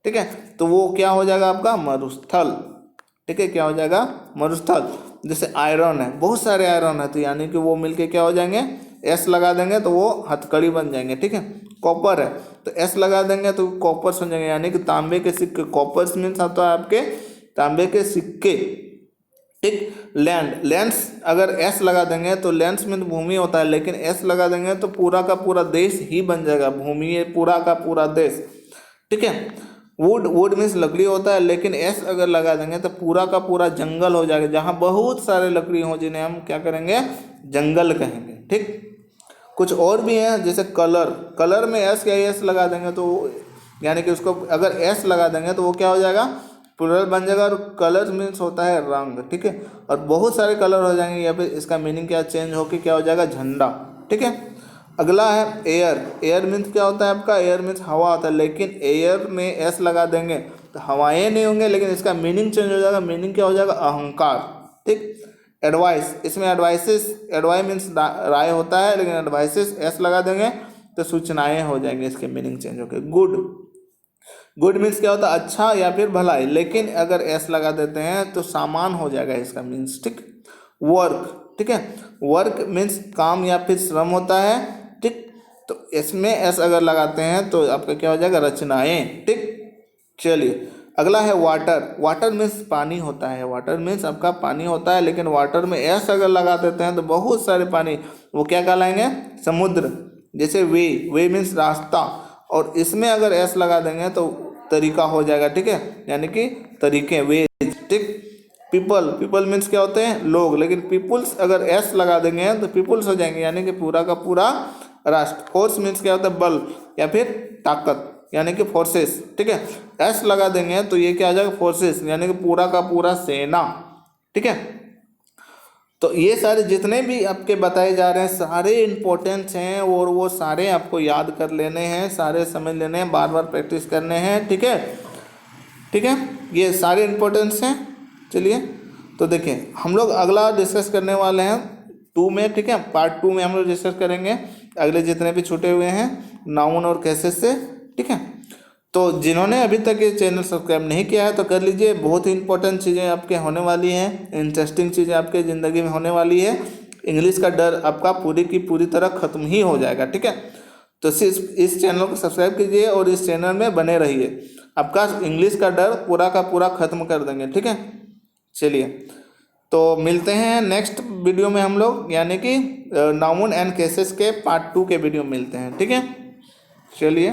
ठीक है, तो वो क्या हो जाएगा आपका मरुस्थल, ठीक है, क्या हो जाएगा मरुस्थल। जैसे आयरन है, बहुत सारे आयरन है, तो यानी कि वो मिलके क्या हो जाएंगे, एस लगा देंगे तो वो हथकड़ी बन जाएंगे, ठीक है। कॉपर है तो एस लगा देंगे तो कॉपर्स बन जाएंगे, यानी कि तांबे के सिक्के, कॉपर्स मीन्स आता है आपके तांबे के सिक्के, ठीक। लैंड, लैंड्स अगर एस लगा देंगे तो लैंड्स में भूमि होता है, लेकिन एस लगा देंगे तो पूरा का पूरा देश ही बन जाएगा, भूमि है पूरा का पूरा देश, ठीक है। वुड, वुड मीन्स लकड़ी होता है, लेकिन एस अगर लगा देंगे तो पूरा का पूरा जंगल हो जाएगा, जहाँ बहुत सारे लकड़ी हो जिन्हें हम क्या करेंगे, जंगल कहेंगे, ठीक। कुछ और भी हैं जैसे कलर, कलर में एस या एस लगा देंगे तो यानी कि उसको अगर एस लगा देंगे तो वो क्या हो जाएगा, प्लूरल बन जाएगा, और कलर मीन्स होता है रंग, ठीक है, और बहुत सारे कलर हो जाएंगे, या फिर इसका मीनिंग क्या चेंज होकर क्या हो जाएगा, झंडा, ठीक है। अगला है एयर, एयर मीन्स क्या होता है आपका, एयर मीन्स हवा होता है, लेकिन एयर में एस लगा देंगे तो हवाएं नहीं होंगे, लेकिन इसका मीनिंग चेंज हो जाएगा, मीनिंग क्या हो जाएगा, अहंकार, ठीक। एडवाइस, इसमें एडवाइसेस, एडवाइस मीन्स राय होता है, लेकिन एडवाइसेस एस लगा देंगे तो सूचनाएं हो जाएंगे, इसके मीनिंग चेंज होकर। गुड, गुड मीन्स क्या होता है, अच्छा या फिर भलाई, लेकिन अगर एस लगा देते हैं तो सामान हो जाएगा इसका मीन्स, ठीक। वर्क, ठीक है, वर्क मीन्स काम या फिर श्रम होता है, ठीक, तो इसमें एस अगर लगाते हैं तो आपका क्या हो जाएगा, रचनाएं, ठीक। चलिए अगला है वाटर, वाटर मीन्स पानी होता है, वाटर मीन्स आपका पानी होता है, लेकिन वाटर में एस अगर लगा देते हैं तो बहुत सारे पानी, वो क्या कहलाएंगे, समुद्र। जैसे वे, वे मीन्स रास्ता, और इसमें अगर एस लगा देंगे तो तरीका हो जाएगा, ठीक है, यानी कि तरीके, वे, ठीक। पीपल, पीपल मीन्स क्या होते हैं, लोग, लेकिन पीपुल्स अगर एस लगा देंगे तो पीपुल्स हो जाएंगे, यानी कि पूरा का पूरा राष्ट्र। फोर्स मीन्स क्या होता है, बल या फिर ताकत, यानी कि फोर्सेस, ठीक है, एस लगा देंगे तो ये क्या आ जाएगा, फोर्सेस, यानी कि पूरा का पूरा सेना, ठीक है। तो ये सारे जितने भी आपके बताए जा रहे हैं सारे इंपॉर्टेंट हैं, और वो सारे आपको याद कर लेने हैं, सारे समझ लेने हैं, बार बार प्रैक्टिस करने हैं, ठीक है, ठीक है, ये सारे इंपॉर्टेंट्स हैं। चलिए तो देखिए हम लोग अगला डिस्कस करने वाले हैं 2 में, ठीक है, पार्ट 2 में हम लोग डिस्कस करेंगे अगले जितने भी छूटे हुए हैं नाउन और केसेस से, ठीक है। तो जिन्होंने अभी तक ये चैनल सब्सक्राइब नहीं किया है तो कर लीजिए, बहुत ही इंपॉर्टेंट चीज़ें आपके होने वाली हैं, इंटरेस्टिंग चीज़ें आपके ज़िंदगी में होने वाली है, इंग्लिश का डर आपका पूरी की पूरी तरह ख़त्म ही हो जाएगा, ठीक है। तो इस चैनल को सब्सक्राइब कीजिए और इस चैनल में बने रहिए, आपका इंग्लिश का डर पूरा का पूरा ख़त्म कर देंगे, ठीक है। चलिए तो मिलते हैं नेक्स्ट वीडियो में हम लोग, यानी कि नाउन एंड केसेस के पार्ट 2 के वीडियो मिलते हैं, ठीक है। चलिए।